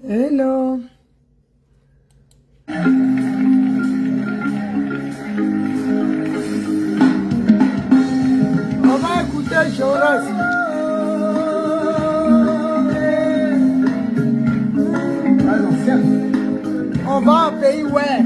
Hello. On va écouter Jonas. On va au pays ouais.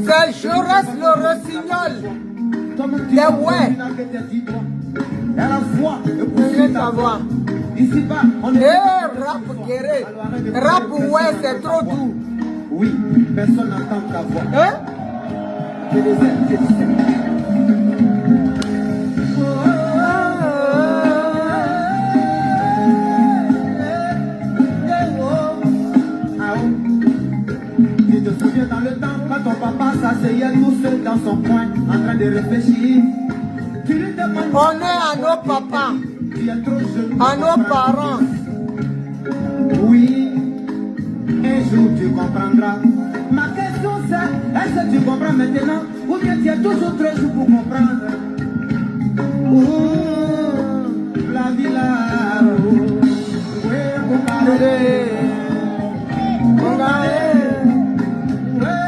C'est Jonas le Rossignol. Des ouais. Rap guéré. Rap ouais, c'est trop doux. Oui, personne n'entend ta voix. Hein? Tu te souviens dans le temps quand ton papa s'asseyait tout seul dans son coin en train de réfléchir. Tu lui demandes. On est à nos papas, Tu es trop jeune. à nos parents. Oui, un jour tu comprendras. Ma question c'est, est-ce que tu comprends maintenant ou bien tu es toujours très jeune pour comprendre? La vie là,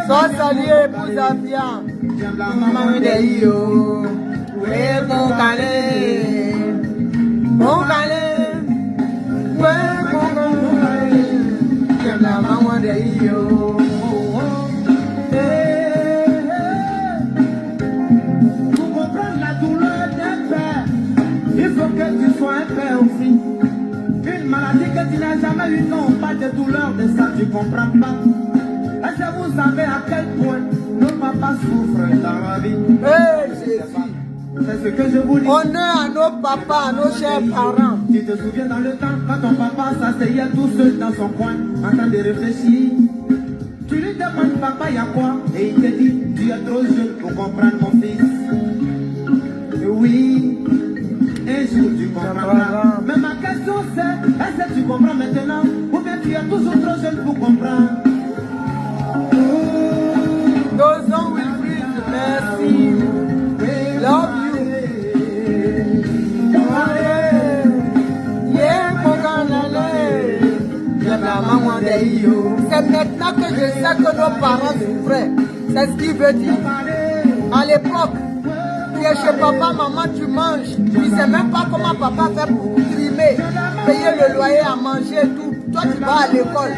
Soit salué pour Zambia. Maman de Io. Ouais, mon calé. Mon calé. Ouais, mon calé. J'aime la maman de Io. Pour comprendre la douleur d'un père, il faut que tu sois un père aussi. Une maladie tu n'as jamais eu quand on parle de douleur, de ça tu comprends pas. Est-ce que vous savez à quel point nos papas souffrent dans la vie? Hey, Jésus. C'est ce que je vous dis. Honneur à nos papas, à nos chers parents. Tu te souviens dans le temps quand ton papa s'asseyait tout seul dans son coin en train de réfléchir. Tu lui demandes papa, il y a quoi? Et il te dit, tu es trop jeune pour comprendre mon fils. Oui, un jour tu comprendras. Mais ma question c'est, est-ce que tu comprends maintenant? Ou bien tu es toujours trop jeune pour comprendre? Those on will breathe, merci. Love you. C'est maintenant que je sais que nos parents souffraient. C'est ce qu'il veut dire. À l'époque, tu es chez papa, maman, tu manges. Tu ne sais même pas comment papa fait pour trimer, payer le loyer, à manger et tout. Toi, tu vas à l'école.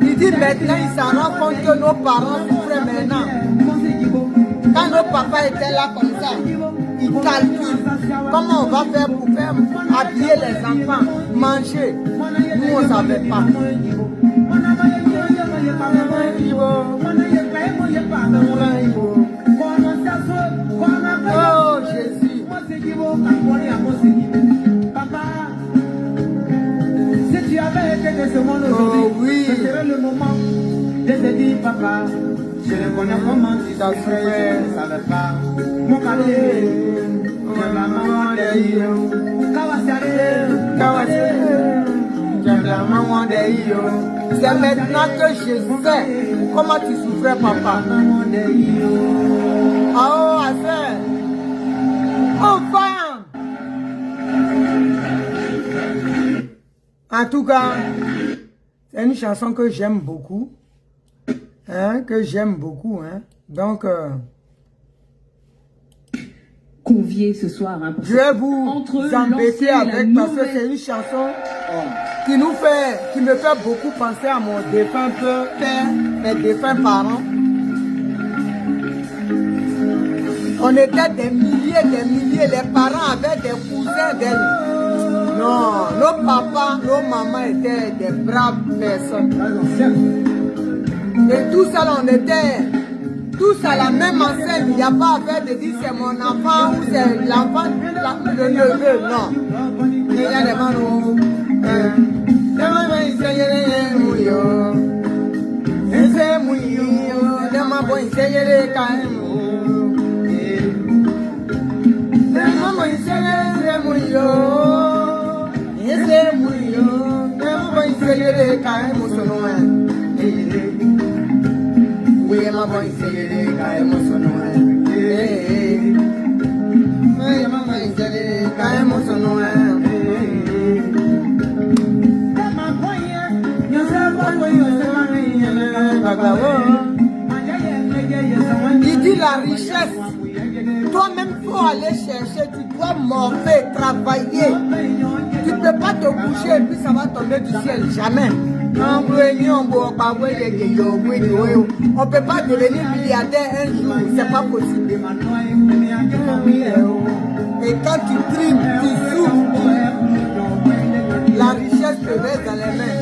Il dit maintenant, il s'en rend compte que nos parents souffraient maintenant. Quand nos papas étaient là comme ça, ils calculent comment on va faire pour faire habiller les enfants, manger. Nous, on ne savait pas. Oh Jésus. Papa, si tu avais été de ce monde aujourd'hui, ce serait le moment de te dire papa, je ne connais comment tu souffrais, je ne savais pas. Mon cadet, je la maman c'est maintenant que je sais comment tu souffrais, papa. Ah oh, affaire. Oh, femme. En tout cas, c'est une chanson que j'aime beaucoup. Hein, que j'aime beaucoup. Hein. Donc, convié ce soir. Hein, je vais vous embêter avec parce que c'est une chanson qui nous fait, qui me fait beaucoup penser à mon défunt père, mes défunts parents. On était des milliers, les parents avaient des cousins d'elle. Non, nos papas, nos mamans étaient des braves personnes. Et tout ça, on était tous à la même enseigne. Il n'y a pas à faire de dire c'est mon enfant ou c'est l'enfant, le neveu, non. Il y a des manos. Il dit la richesse. Toi-même, il faut aller chercher. Tu dois morfer, travailler. Tu ne peux pas te coucher et puis ça va tomber du ciel. Jamais. On ne peut pas devenir milliardaire un jour. C'est pas possible. Et quand tu trimes, tu souffres, la richesse te reste dans les mains.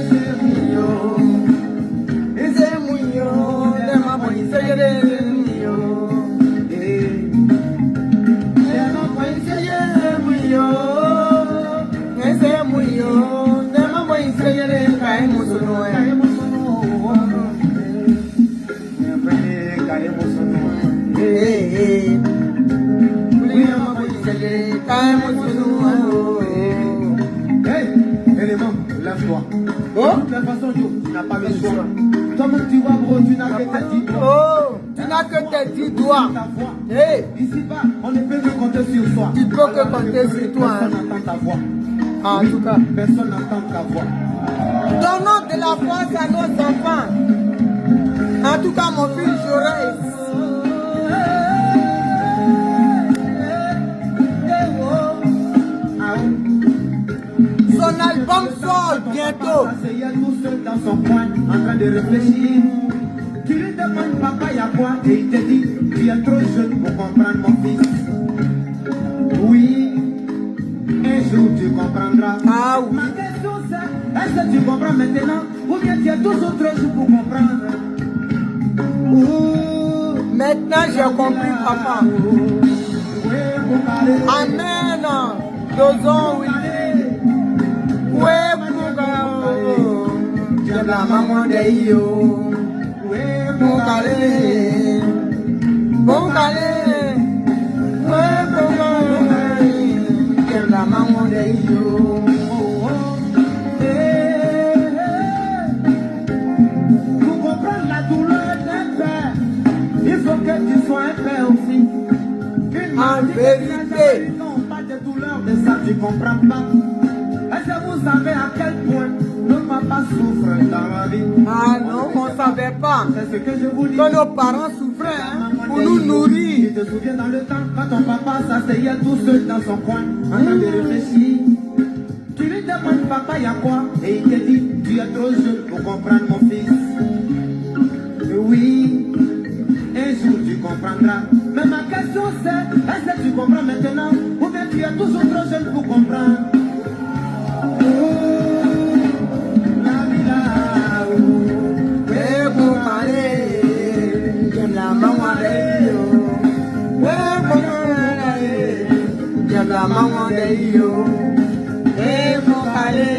Lève-toi. De toute façon, tu n'as pas le choix. Toi-même, tu vois, bro, tu n'as que tes 10 doigts. Oh, tu n'as que tes 10 doigts. Hey. Ici-bas, on ne peut que compter sur toi. Tu peux que compter sur toi. Personne n'entend ta voix. En tout cas, personne n'entend ta voix. Donnons de la force à nos enfants. En tout cas, mon fils, j'aurai. Son album sort bientôt. Tout seul dans son coin, en train de réfléchir. Tu lui demandes papa, il y a quoi? Et il te dit, tu es trop jeune pour comprendre mon fils. Oui, un jour tu comprendras. Ah oui. Ma question c'est, est-ce tu comprends maintenant ou bien tu as toujours trop jours pour comprendre? Maintenant j'ai compris, papa. Amen. Dozon, oui. Ouais, j'aime la maman de yo. Mon calé. Mon calé. Ouais, j'aime la maman de yo. Pour comprendre la douleur d'un père, il faut que tu sois un père aussi. En vérité. Non, pas de douleur de ça, tu comprends pas. Est-ce que vous savez à quel point nos papas souffrent dans la vie? Ah non, on ne savait pas C'est ce que je vous dis. que nos parents souffraient hein, pour nous nourrir. Tu te souviens dans le temps quand ton papa s'asseyait tout seul dans son coin en train de réfléchir. Tu lui demandes papa il y a quoi? Et il te dit tu es trop jeune pour comprendre mon fils. Et oui, un jour tu comprendras. Mais ma question c'est, est-ce que tu comprends maintenant ou bien tu es toujours trop jeune pour comprendre? La vie là, Ouais, mon calé. J'aime la maman de yo. Ouais, mon calé. J'aime la maman de yo. Ouais, mon calé.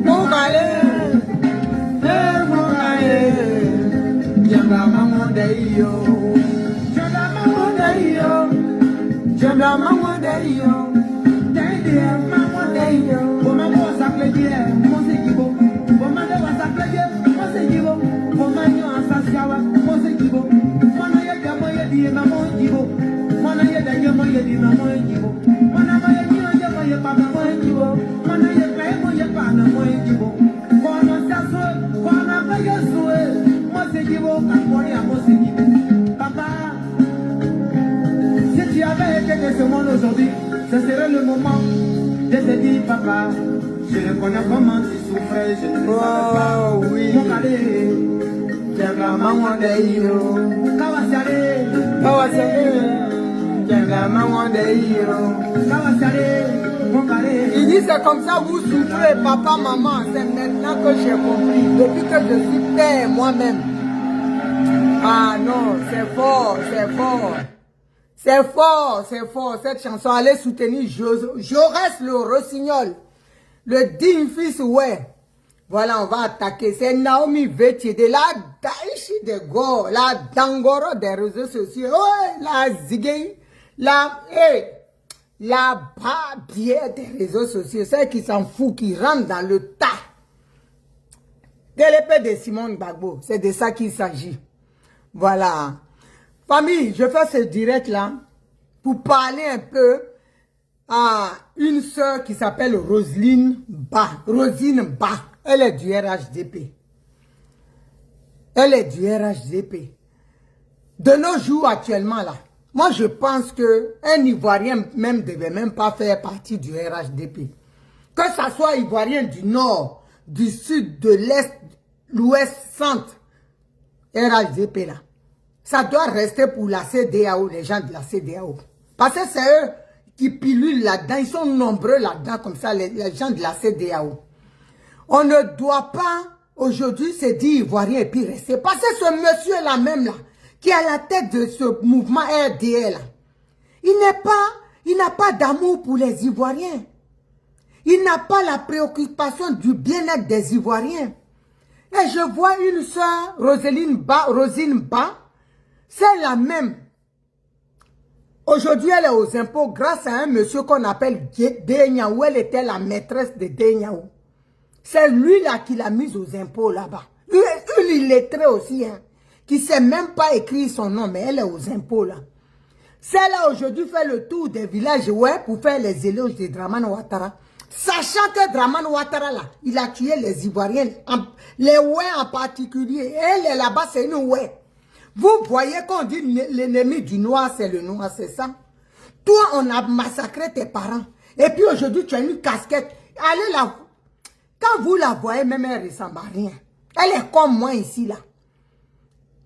Mon calé. Ouais, mon calé. J'aime la maman de yo. J'aime la maman de yo. J'aime la maman de yo. Papa, si tu avais été de ce monde aujourd'hui, ce serait le moment de te dire, papa, je reconnais comment tu souffrais, je ne le savais pas. Oh oui. Mon calé, J'aime la maman de yo. Kawasare, J'aime la maman de yo. Kawasare, mon calé. Il dit c'est comme ça vous souffrez, papa, maman. C'est maintenant que j'ai compris. Depuis que je suis père moi-même. Ah non, c'est fort, c'est fort. C'est fort, c'est fort. Cette chanson, allez soutenir Jaurès le Rossignol. Le digne fils, ouais. Voilà, on va attaquer. C'est Naomi Vétier de la Daïchi de Go, la Dangoro des réseaux sociaux. Ouais, la Zigay, la babière des réseaux sociaux. Celle qui s'en fout, qui rentre dans le tas. De l'épée de Simone Gbagbo. C'est de ça qu'il s'agit. Voilà. Famille, je fais ce direct-là pour parler un peu à une sœur qui s'appelle Roselyne Ba. Rosine Ba. Elle est du RHDP. Elle est du RHDP. De nos jours actuellement là, moi je pense qu'un Ivoirien même ne devait même pas faire partie du RHDP. Que ça soit Ivoirien du Nord, du Sud, de l'Est, l'Ouest, Centre, RHDP là. Ça doit rester pour la CEDEAO, les gens de la CEDEAO. Parce que c'est eux qui pilulent là-dedans. Ils sont nombreux là-dedans, comme ça, les gens de la CEDEAO. On ne doit pas, aujourd'hui, se dire Ivoirien et puis rester. Parce que ce monsieur-là même, là, qui est à la tête de ce mouvement RDL, là, il n'a pas d'amour pour les Ivoiriens. Il n'a pas la préoccupation du bien-être des Ivoiriens. Et je vois une soeur, Rosine Ba, c'est la même. Aujourd'hui, elle est aux impôts grâce à un monsieur qu'on appelle Denyao. Elle était la maîtresse de Denyao. C'est lui là qui l'a mise aux impôts là-bas. Une illettrée aussi, hein, qui ne sait même pas écrire son nom, mais elle est aux impôts là. Celle-là aujourd'hui fait le tour des villages, ouais, pour faire les éloges de Dramane Ouattara. Sachant que Dramane Ouattara là, il a tué les Ivoiriens, les ouais en particulier. Elle est là-bas, c'est une ouais. Vous voyez qu'on dit l'ennemi du noir, c'est le noir, c'est ça. Toi, on a massacré tes parents. Et puis aujourd'hui, tu as une casquette. Allez là. Quand vous la voyez, même elle ne ressemble à rien. Elle est comme moi ici, là.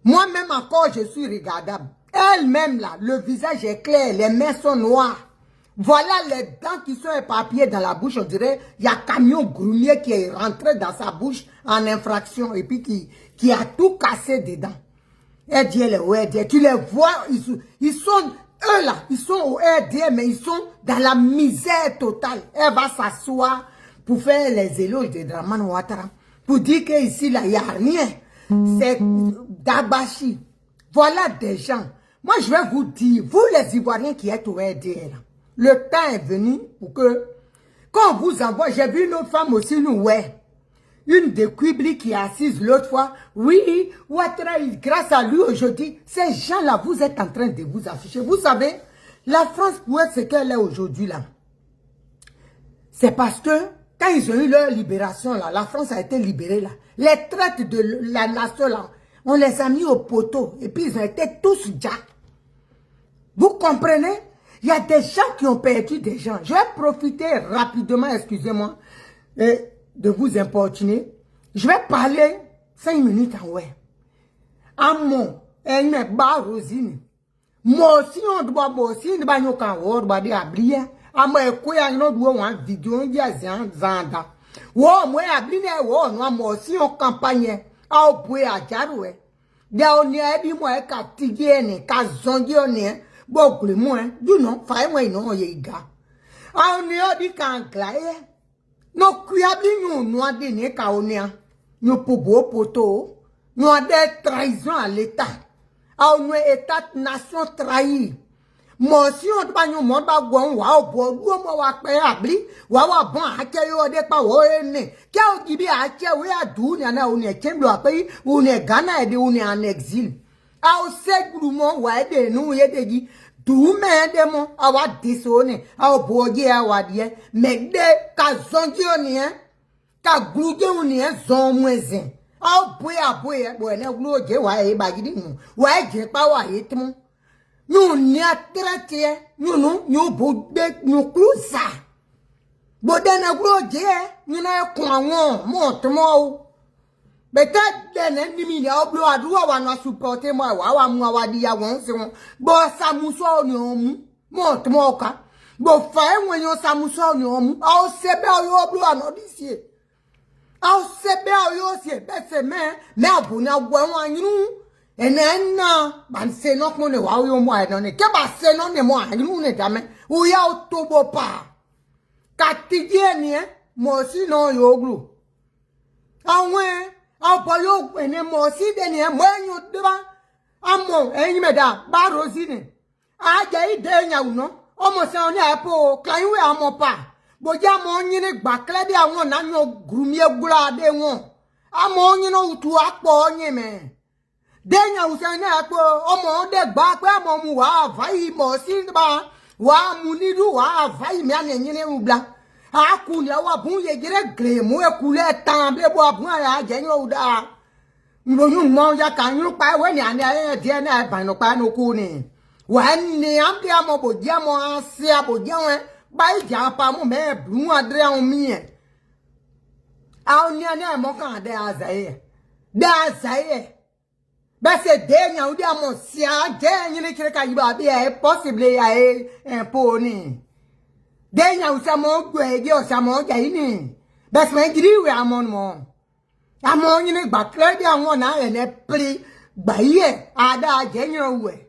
Moi-même encore, je suis regardable. Elle-même, là, le visage est clair, les mains sont noires. Voilà les dents qui sont éparpillées dans la bouche. On dirait il y a camion grumier qui est rentré dans sa bouche en infraction et puis qui a tout cassé dedans. Et Dieu, tu les vois, ils sont, eux là, ils sont au RD, mais ils sont dans la misère totale. Elle va s'asseoir pour faire les éloges de Dramane Ouattara. Pour dire qu'ici, là, il n'y a rien. C'est Dabachi. Voilà des gens. Moi, je vais vous dire, vous les Ivoiriens qui êtes au RD, là, le temps est venu pour que, quand on vous envoie, j'ai vu une autre femme aussi, nous, ouais. Une de Quibli qui est assise l'autre fois. Oui, Ouattara, grâce à lui aujourd'hui, ces gens-là, vous êtes en train de vous afficher. Vous savez, la France, pour être ce qu'elle est aujourd'hui, là, c'est parce que, quand ils ont eu leur libération, là, la France a été libérée, là. Les traites de la nation, là, on les a mis au poteau. Et puis, ils ont été tous jack. Vous comprenez? Il y a des gens qui ont perdu des gens. Je vais profiter rapidement, excusez-moi, de vous importuner. Je vais parler 5 minutes en ouais. Amon, elle me bat Rosine. Moi aussi, on doit bosser, on doit nous dire abrir. Amon, quoi, on doit une vidéo, on dit à Zanda. Ouais, moi, abrir, ouais, moi aussi, on campagne. Ah, au point à Jaroué. Là, on y a dit, moi, qu'à Tigéne, qu'à Zondione. Beaucoup le moins, du non, faille moi non yega. Ah on y a dit qu'en claye. No kuyabli nous noa de kaonia. Nous pobo poto. Nous a des trahisons à l'État. Ah on est État nation trahi. Moi si on doit nous montrer bon wa bo mo wa pe abli wa bon ache yo de pa wo ene. Ke o gibi ache we adu na on est chemblo apai on est Ghana et on est en exil. Au segrumo wa de nu ye de gi du me de mo awa disone au boje awa die me de ka zonji oni ka gluje oni zon mwezin au boya bo ne gluje wa e ba gidi mu wa je pa wa ye tmu nu ni atrete nu bo de nu cruza bo de na gluje nu na kun awon mo tmo o. Peut-être que les gens qui ont supporté moi, ils ont dit bon, ça moussa on y monte moi ka. Bon, faire moi yon ça moussa on y au sebe yo blo anodicier. Au sebe yo sie, c'est mais abuna gwa wan yu. Enena ban se nok mo ne wa yo mo ai ne ke ba se no ne mo anu ne jamais. Ou ya otobo pa. Katidie ni mo si no yo glu. Awen Apoyo ene mo si de ni mo enyu deba amo enyi meda ba rosine aje ide nya uno omo se oni apo kan we amo pa boja mo nyi ni gbakle bi awon na nyo grumie gura de won amo nyi no utu apo onyi me de nya usa ni apo omo de gba pe amo mu wa vai mo si ba wa mu ni du wa vai mi an nyi ni ubla akuli awa bun ye gire gremu ekule tamble bo abun ara jenyo uda ngonu mo ya kanyu pa we ni ane die na ba no pa no ku ni wa ni ambi amo boji amo ase aboji won ba ija pa mo me bun adre on mi e a oni ane mo kan de azaye ba se de nya udi amo si a je yin ni kire ka yiba bi e possible ya e po ni Denya usamo gwe osamo jaini. Bes me giriwe amon mo. Amon ni bakle de awon na ene pri gbaye ada jenyo we.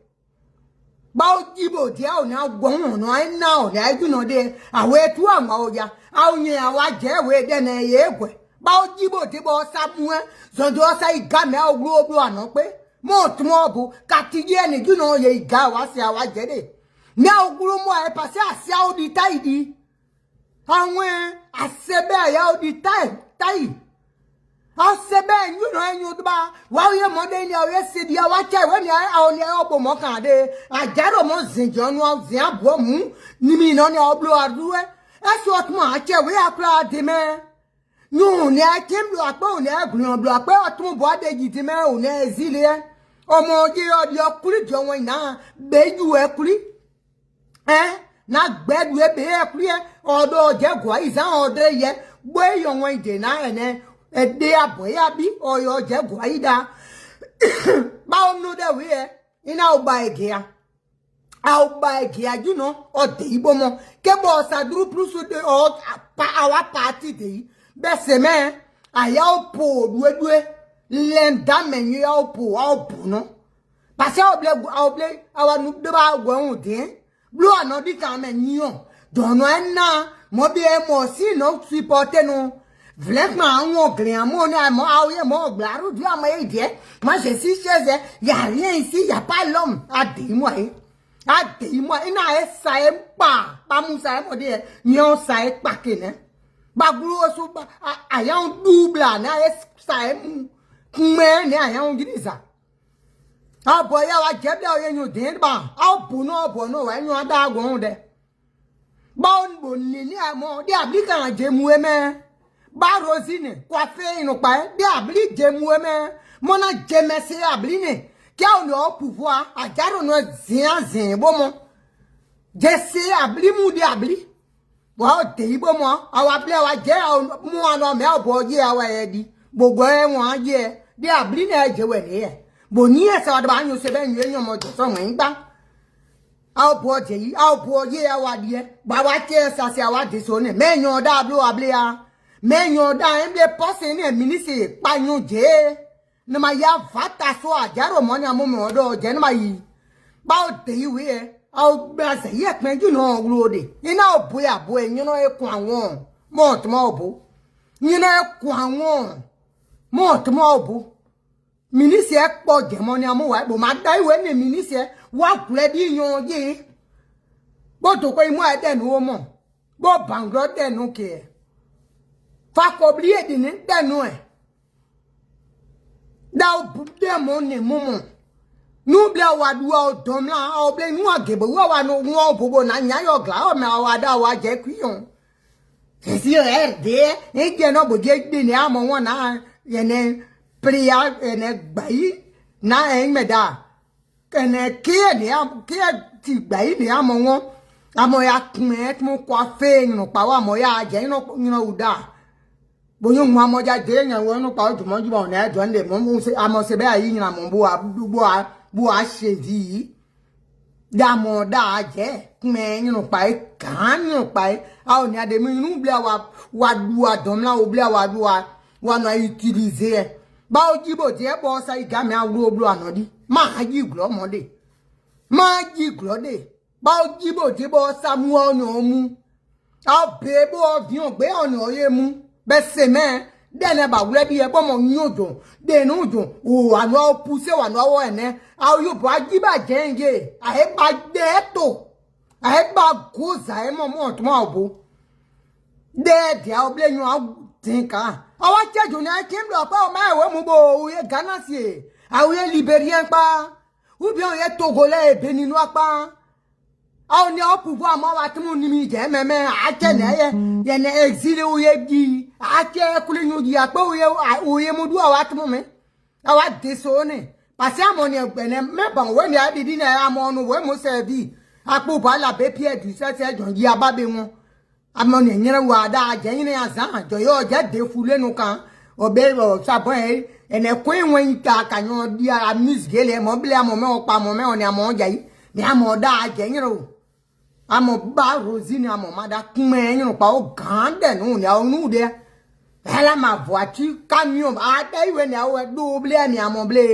Ba ojibo ti a na gbon no ai na o na ju no de awe tu ama oja. Awon awa je we de na ye gwe. Ba ojibo ti bo samu zondo sa iga me oglu ano pe. Mo tumo bu katije ni ju no ye iga wa se awa je de. Ni oguru mo e pase asia odi taidi awon asebe aya odi tai asebe you know enyu ba wa ye mo de ni o ye se dia wa che we ni a oni obo mo kan de ajaro mo zinjo nu azin abo mu ni mi no ni oblo aduwe e so otmo a che we akra de me nu ni a kemlo apo oni agun oblo apo otmo bo adeji de me oni ezile omo oje odi okuri jo won na beju ekuri na gbedu ebe ekuri odo jegwa izan odo ye gbe yo won ide na ene ede aboya bi oyo jegwa ida ba onu de we ina ogba ege ya au ba giaju no o de ibo mo ke bo sa duru plus de o pa awa party de be seme aya opo duedue lenda menyu ya opo no parce oble awa nu de ba gwo de blu anodi kan menyu don no na mo bi e mo si no supporter no vlek ma won glen mo na mo awe mo glaru du ama e die moi je suis chez y a rien ici y a pas l'homme a dit moi ina esa e pa musa e mo de nyon sa e pa kene ba guru osu ba ayan double na esa e me ne ayan gidisa abo ya wa je be oye yun den ba abo no wa yun da gun de ba on bo ni amo de ablika je mu e me ba rosine kwa fe inu pa de abli je mu e me mo na je me se abli ne qui a le pouvoir à garder nos zin bon je sais abli mu di abli wa de ibo mo awa ple wa je mu ano me obo je awa e di gbogbo e won je di abli na je we ni e bo ni e se wa ba yun se be yun yan mo jo so mo ngba a obo je yi a obo je awa di e ba wa che sa se awa de so ni me yan da abli abli a me yan da en be posse ni ministre pa yun je na ma ya vata so ajaro mo ni amume odo je na ma yi ba o de iwe e a o gba se ye pin ju no glode ina obo ya bo e yun e kun awon mo to mo obo yin e kun awon mo to mo obo ministre e po je mo ni amuwa bo ma da iwe ni ministre wa kule di yan je bo to ko imu e de nu o mo bo bangro de nu ke fa ko bli e di ni de nu e da de mo ni mumu nu bla wa duwa o domla o ble nu agebo wa no won bobo na nya yo gla o me wa da wa je kwiyon si de e je no bo je de ni amo won na ye ne priya ene gbai na en meda ene ke ni am ke ti gbai ni amo won amo ya kmet mo kwa fe no pa wa mo ya je no uda boyo nwa mo ja de yan wo no pa o mo ju ba na do nde mo se amo se be ayi nyina mo bu a se di da mo da je me nyino pa e kan nyino pa e a o ni ade mi nu bla wa du adom la o bla wa no utiliser ba o jibo je bo sa iga mi awuro blo anodi ma ji glo mo de ba o jibo je bo sa mu ono mu a be bo bi o gbe ono ye mu be se me dene ba wure bi e bo mo nyojo de nu jo o anu puse wa no wo ene a yo bo ajiba jenje a e ba de to a e ba goza e mo to ma obo de a oble yun a tinka a wa cheju ni a kim lo pa o ma ewe mu bo o ye Ghana si a o ye Liberian pa u bi o ye Togolais be ninu apa a ni o pouvoir mo wa tumu ni mi je meme a che ne ye ne exile o ye gi a che kule nyu gi a pe o ye mu du a wa tumu me a wa de so ne parce amo ni egbene me ban we ni adidi na amo nu we mo servi a po ba la be pie du se jon gi ababe won amo ni nyere wa da je yin azan jo yo je de fule nu kan obe o sabon ene kwen wen ta kanyo di a misgele mo bile amo me o pa mo me oni amo jai ni amo da je yin ro amo ba rosine amo mada kunme yin pa o gande nu ni o nu de ela ma voiture camion a dai we ni o do bile mi amo bile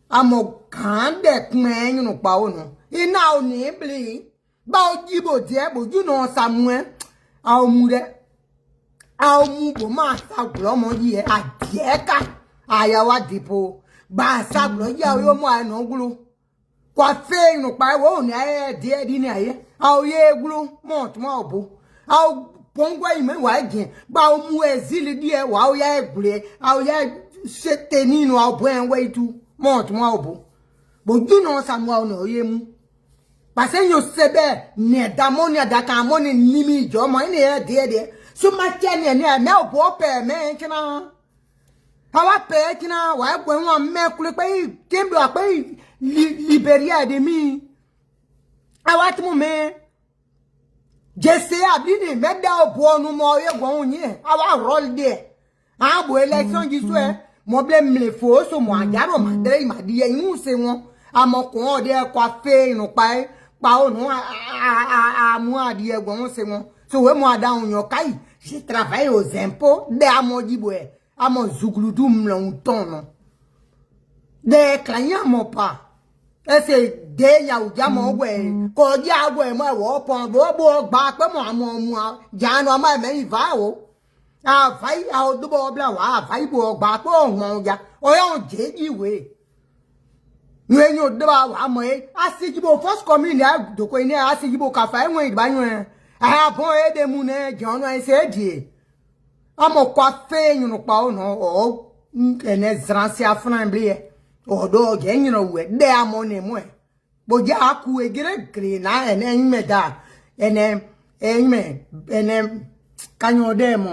amo gande kunme yin pa o nu ina o ni bile ba o jibo je boju no samue a o mu de a o mu bo ma sa glo mo yi e adieka aya wa dipo ba sa glo ya yo mo anu glu kwa fe nu pa wo ni e die di ni aye a o ye glu mo to mo obo a o pongwa ime wa gen ba o mu ezili die wa o ya egure a o ya sete ninu a o bo en we tu mo to mo obo boju no samuel no ye mu parce yo sebe ne damoni adaka amoni nimi jo mo ni e de so ma tiane ni me obo pe me kina hawa pe kina wa gbo won me kule pe kembe wa pe Liberia de mi awa ti mu me jese abini me da obo onu mo ye gbo yin awa roll de abo election ji so e mo ble mle fo so mo ajaro ma dere ma di yin se won amokun ode kwa fe inu pa Pao non à moi dire bon c'est mon. So we moi dans yon kai, je travaille aux impôts de à mon diboué, à mon zougloudoum longtemps non. De clients mon pas. Et c'est des ya ou jamon ouais, ko dia ouais moi wo pon bo gba pe mo jano ma me va o. Ah vai a do bo bla wa vai bo gba pe won ya. O yon je we. Nous nous devons avoir moi asijibo first commune de ko ni asijibo ka fa enwe ba yun ah bon e de mu ne jon no ese die amo kwa fe yun pa o no o ene zransi afran blie o do ge yun we de amo ne mu e bo ja aku e gere gre na ene meda ene kanyo de mo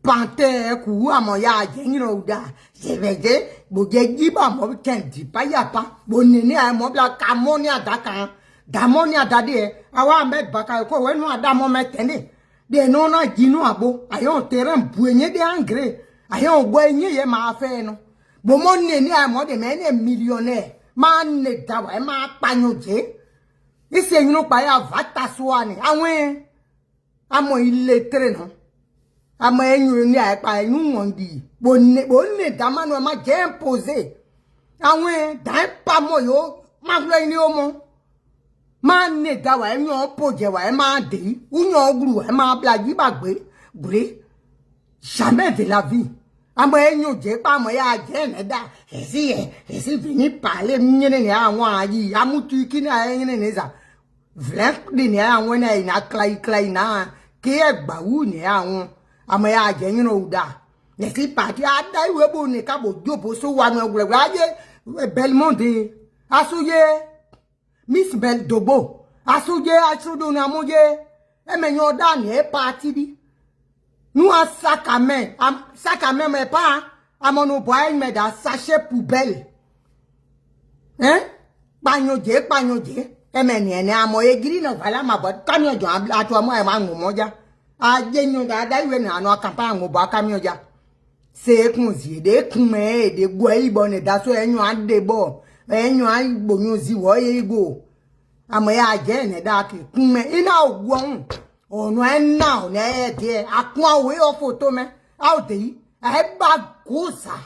Pante ku amo ya jengiro da sevege bo jejiba mo kendi pa ya pa bo nini a mo bla kamoni adaka damoni adade awa me baka ko we no adamo me tende de no na jinu abo ayon terrain buenye de engrais ayon buenye ye ma fe no bo mo nini a mo de me ne millionnaire ma ne dawa ma panyoje ise yinu pa ya vata soani awon amo illettré no ama enyu ni apa enyu wondi bonne damano ma je imposer awon dan pa mo yo ma lo ni o mo ma ne da wa enyu poje wa e ma de unyo guru e ma blaji bagbe gure jamais de la vie ama enyu je pa mo ya je ne da esi vini parler nyene ni awon ayi amutu kini ayen ni za vlek de ni awon na ina klai na ke egba wu ni awon ama ya je yin o da le si party ada iwe bo ni ka bo jobo so wa no egure aye Belmonde asuye Miss Bel Dobo asuye asudo na moje emenyo da ni e party bi nu asaka men me pa amono boy me da sachet poubelle panyoje emeni ene amo egiri no vala ma bo kamyo jo ato amo e ma ngomoja ajenyo da iwe na no akampa ngobo akamyo ja se kun zi de kun me de gbo ibo ne da so enyo ade bo enyo agbo nyu zi wo ye igo amo ya je ne da ki kun me ina ogwo onu enna o ne de akun awe o photo me out de e ba gosa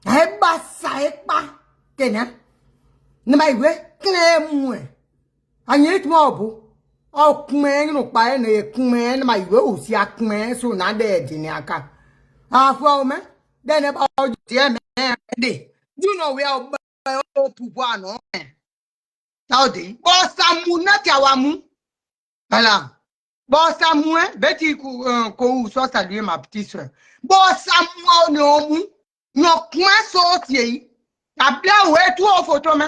e ba sa e pa kenya ni ma iwe kle mu e anye ti mo bo okun no pa ene kun me na iwe o si akun me so na de ni aka afo me de ne ba o ti e me de you know we are o pupo ano taudi bo samu na ti awamu ala bo samu beti ko so saluer ma petite sœur bo samu no mu no kun so ti yi abia we tu o photo me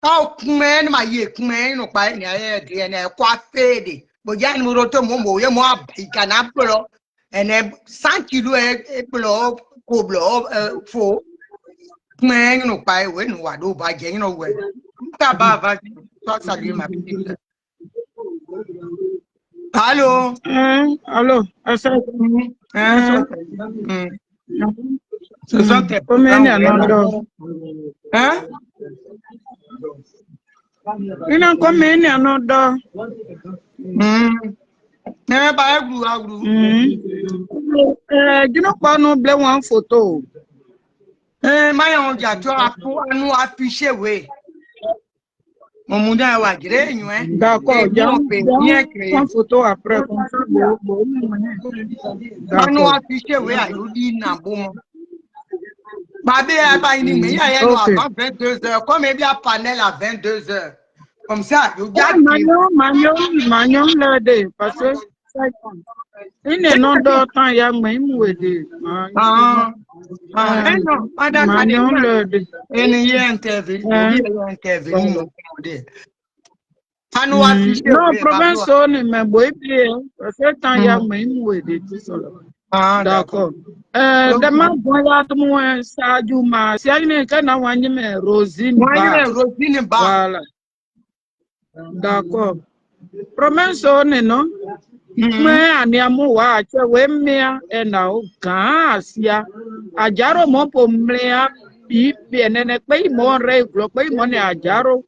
au kumen ma ye kumen no pa ni aye de na kwa fede bo ja ni mo to mo ye mo abika na plo ene 100 kilo e plo ko blo fo kumen no pa we no wa do ba je no we ta ba va to saluer ma petite. Allô Allô, asa ce sont tes combien anodo ina combien anodo ba agru gino pa no ble one photo ma ya on ja to apu anu affiché we mon monde wa gire yun d'accord bien photo après comme ça anu affiché we ayo di na bo mo Babé a ini me ya ya no avant 22h comme il y a panel à 22h comme ça you got manyo le de parce que ine no do tan ya me mu we de non ada manyo le de eni ye interview anu affiché non province on me boy bien parce que tan ya me mu we de tout ça. D'accord. Demain, voilà tout le monde, ça du ma. Si elle n'est qu'un awani mais Rosine Ba. Voilà. D'accord. Promesse on est non. Mais aniamu wa che wemia ena o gasia. Ajaro mo pomlea bi enene pe mo re glo pe mo ne ajaro.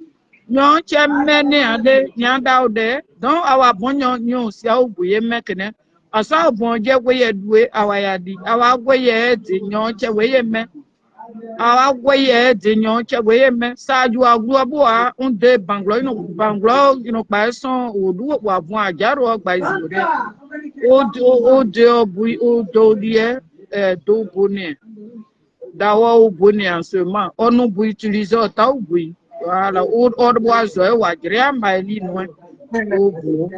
nyon che mene ade nyanda ode don awa bon nyon si awu buye mekene asa bon je weye duwe awa yadi awa weye di nyon che weye me awa weye di nyon che weye me saju aglu aboa unde banglo ino pa son odu wa bon ajaro gba izure ode obu odo die do boni dawa oboni en ce moment on bu utiliser ta obu voilà o boazo e wa jere amali no obu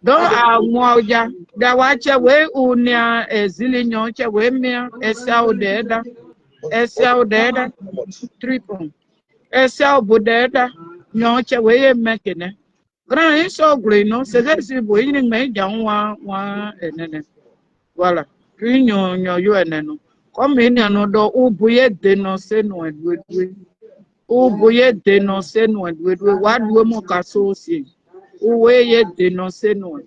donc a moja da wa che we unia ezilinyo che we me esa odeda triple esa obodeda nyo che we mekene grand iso gre no se desi bo yin me ja wa enene voilà puis nyo yo eneno comme eni anodo ubuye denoncer no edwe ubuye denoncer no edwe wa duwe mo kaso si uwe ye dénoncer nous.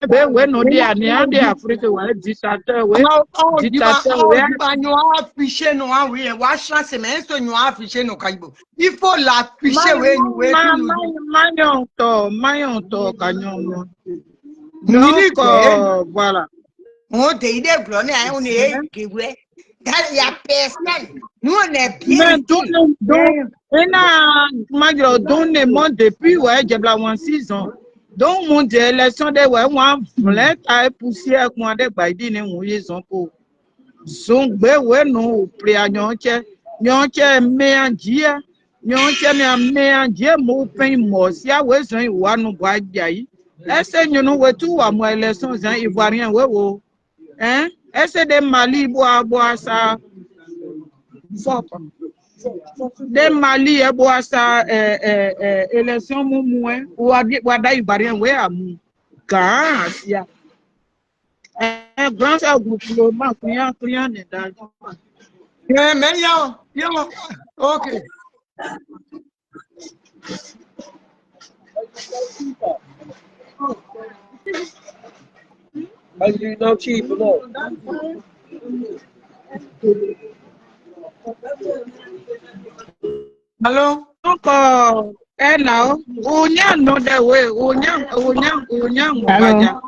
Be we no dey ani ade Africa we dictateur we dictateur we nous afficher nous oui wa chance mais so nous afficher nous kaibo il faut l'afficher we mayon to kanyon donc voilà on te ide glone on est que il y a personne nous on est bien donc ena donne monde depuis ouais j'ai la 6 ans donc mon élection de ouais moi voulait ta poussière moi de baidi ne mo yezon po son gbe we no pre anyonche me anjia nyonche me anjia mo pen mo sia we zon iwa no bo ajai ese nyunu we tu wa mo élection zan ivoirien we wo hein ese de Mali bo asa de Mali e bo asa élection mumwe wa da ivoirien we amu kan asia grand sa groupe lo ma client ne da mais yo OK no cheap no Hello donc now unya no de we unya baja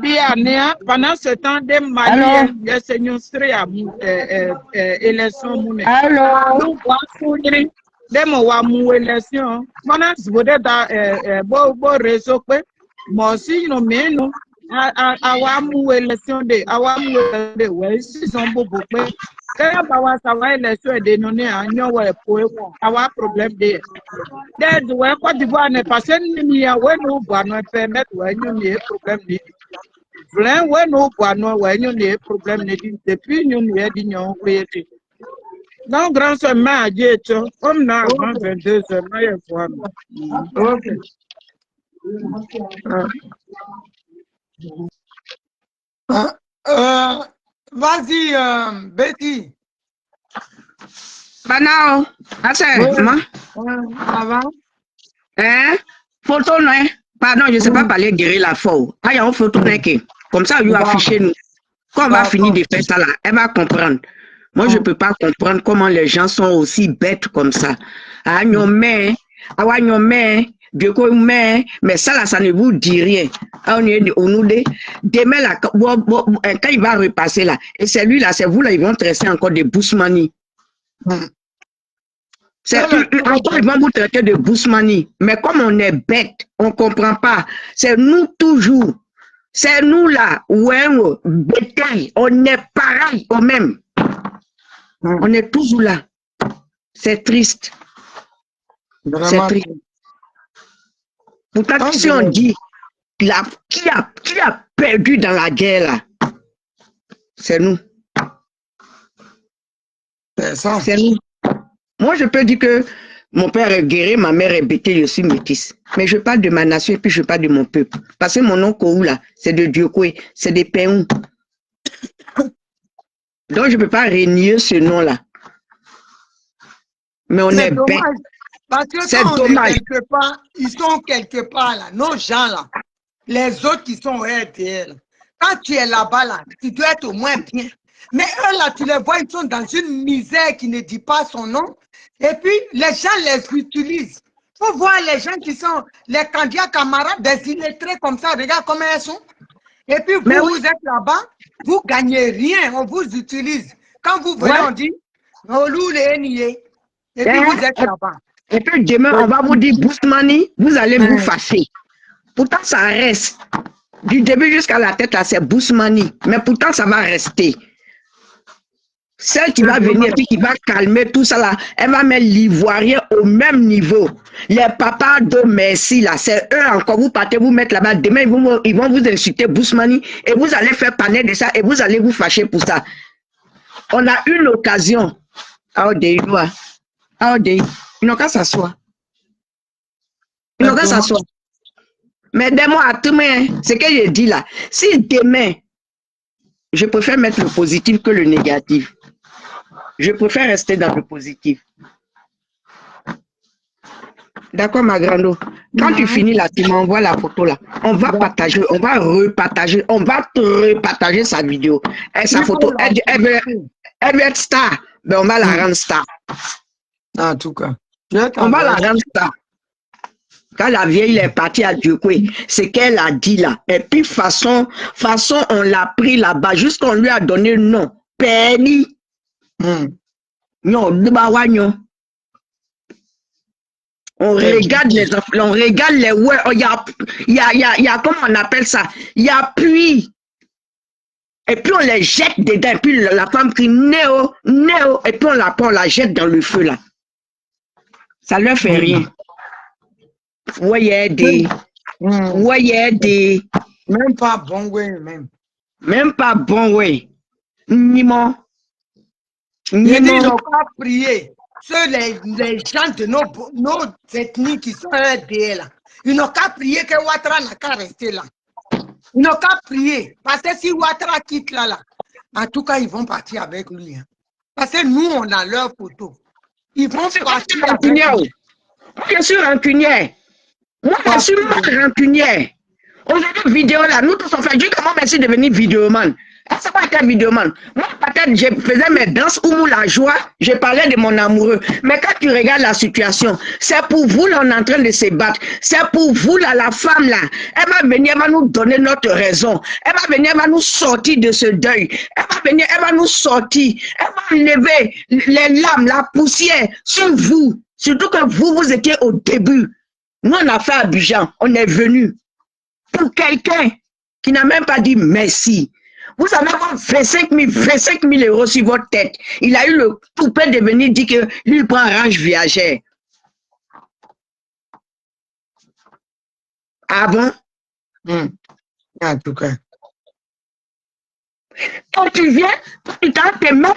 bien pendant ce temps des Maliens des seigneuries à élection mune donc wa soudri des mo wa mu élection pendant ce bode da bo réseau pe mo si no menu awa mu élection de we si son bobo pe kaya bawa sawa élection de noni anyo we po awa problème de dead we Côte d'Ivoire ne passé ni ya we no bo no permettre we nyu ni problème ni vlen we no bo no we nyu ni problème ni depuis nyu ni di nyon créé non grand sœur ma dieto comme na 22 heures ma ye fois OK vas-y Betty Banao, ma. Ça va Hein? Photo non? Pardon, je ne sais pas parler guérir la faute. Ah, il y a une photo comme ça, vous affichez nous. Quand on va finir de faire ça là, elle va comprendre. Moi, je ne peux pas comprendre comment les gens sont aussi bêtes comme ça. Ah, mais ça là, ça ne vous dit rien. On nous dit, demain là, quand il va repasser là, et c'est lui là, c'est vous là, ils vont tracer encore des Bousmani. Encore ils vont vous traiter de Bousmani. Mais comme on est bête, on ne comprend pas. C'est nous toujours. C'est nous là, ouais, bétail. On est pareil au même. On est toujours là. C'est triste. C'est triste. Pourtant, si on dit qui a perdu dans la guerre là, c'est nous. C'est nous. Moi, je peux dire que mon père est guéri, ma mère est bêtée, je suis métisse. Mais je parle de ma nation et puis je parle de mon peuple. Parce que mon nom Koou là, c'est de Diokoué, c'est des Péons. Donc, je ne peux pas renier ce nom-là. Mais on est bête. Parce que quand on est quelque part, ils sont quelque part là, nos gens là, les autres qui sont au RTL. Quand tu es là-bas là, tu dois être au moins bien. Mais eux là, tu les vois, ils sont dans une misère qui ne dit pas son nom. Et puis, les gens les utilisent. faut voir les gens qui sont les candidats camarades des illettrés comme ça, regarde comment elles sont. Et puis vous, vous êtes là-bas, vous gagnez rien, on vous utilise. Quand vous venez, on dit, oh, loup, les niais. Et puis vous êtes là-bas. Et puis demain, on va vous dire Bousmani, vous allez vous fâcher. Pourtant, ça reste. Du début jusqu'à la tête, là, c'est Bousmani. Mais pourtant, ça va rester. Celle qui va venir puis qui va calmer tout ça là, elle va mettre l'Ivoirien au même niveau. Les papas de merci là, c'est eux encore, vous partez vous mettre là-bas. Demain, ils vont vous insulter Bousmani et vous allez faire panel de ça et vous allez vous fâcher pour ça. On a une occasion. Ils n'ont qu'à s'asseoir. Ils n'ont qu'à s'asseoir. Mais demain, ce que je dis là, si demain, je préfère mettre le positif que le négatif. Je préfère rester dans le positif. D'accord, ma grande. Quand tu finis là, tu m'envoies la photo là. On va partager, on va repartager, on va te repartager sa vidéo. Et sa photo, elle veut être star. Ben, on va la rendre star. En tout cas. On va la rendre star. Quand la vieille est partie à Dieucoué, c'est qu'elle a dit là. Et puis, façon, on l'a pris là-bas, jusqu'on lui a donné le nom. Penny. Non, on regarde les enfants, on regarde les ouais, il y a comment on appelle ça? Il y a puis. Et puis on les jette dedans, et puis la femme crie Néo, Néo, et puis on la jette dans le feu là. Ça leur fait rien. Voyez des. Même pas bon way, même. Même pas bon way. Nimo. Ils n'ont pas prié. Ceux les gens de nos ethnies qui sont RDA là, ils n'ont qu'à prier que Ouattara n'a qu'à rester là. Ils n'ont qu'à prier. Parce que si Ouattara quitte là, en tout cas, ils vont partir avec lui. Hein. Parce que nous, on a leur photo. Ils vont partir avec lui. Moi, je suis rancunière. Moi, je suis rancunière. Aujourd'hui, vidéo là, nous tous on fait. Dieu, comment merci de devenir vidéoman. C'est pas être vidéoman. Moi, peut-être, je faisais mes danses ou la joie, je parlais de mon amoureux. Mais quand tu regardes la situation, c'est pour vous, là, on est en train de se battre. C'est pour vous, là, la femme, là. Elle va venir, elle va nous donner notre raison. Elle va venir, elle va nous sortir de ce deuil. Elle va venir, elle va nous sortir. Elle va enlever les lames, la poussière sur vous. Surtout que vous étiez au début. Nous, on a fait Abidjan. On est venu pour quelqu'un qui n'a même pas dit merci. Vous avez 25 000 euros sur votre tête. Il a eu le toupet de venir dire que lui, il prend un range viagère. Ah bon? En tout cas. Quand tu viens, tu t'en te mets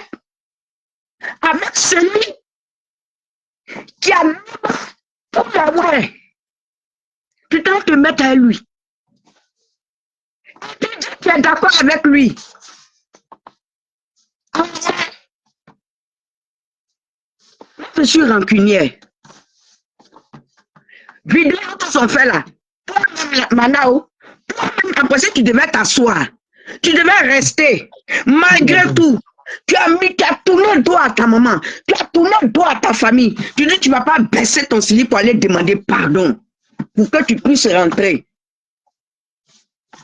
avec celui qui a même pour la ouais. Tu t'en te mets à lui. Tu dis que tu es d'accord avec lui. Je suis rancunière. Vidéo tous ont fait là. Toi-même, Manao, toi-même, après ça, tu devais t'asseoir. Tu devais rester. Malgré tout, tu as tourné le dos à ta maman. Tu as tourné le dos à ta famille. Tu dis que tu ne vas pas baisser ton slip pour aller demander pardon. Pour que tu puisses rentrer.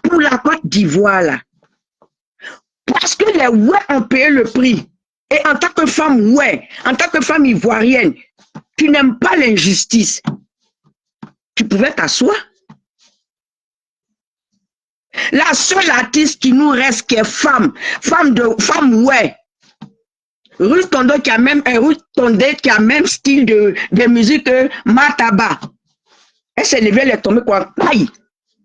Pour la Côte d'Ivoire, là. Parce que les ouais ont payé le prix. Et en tant que femme, ouais, en tant que femme ivoirienne, tu n'aimes pas l'injustice. Tu pouvais t'asseoir. La seule artiste qui nous reste qui est femme ouais. Ruth Tondé qui a même style de musique que Mataba. Elle s'est levée, elle est tombée quoi? Aïe.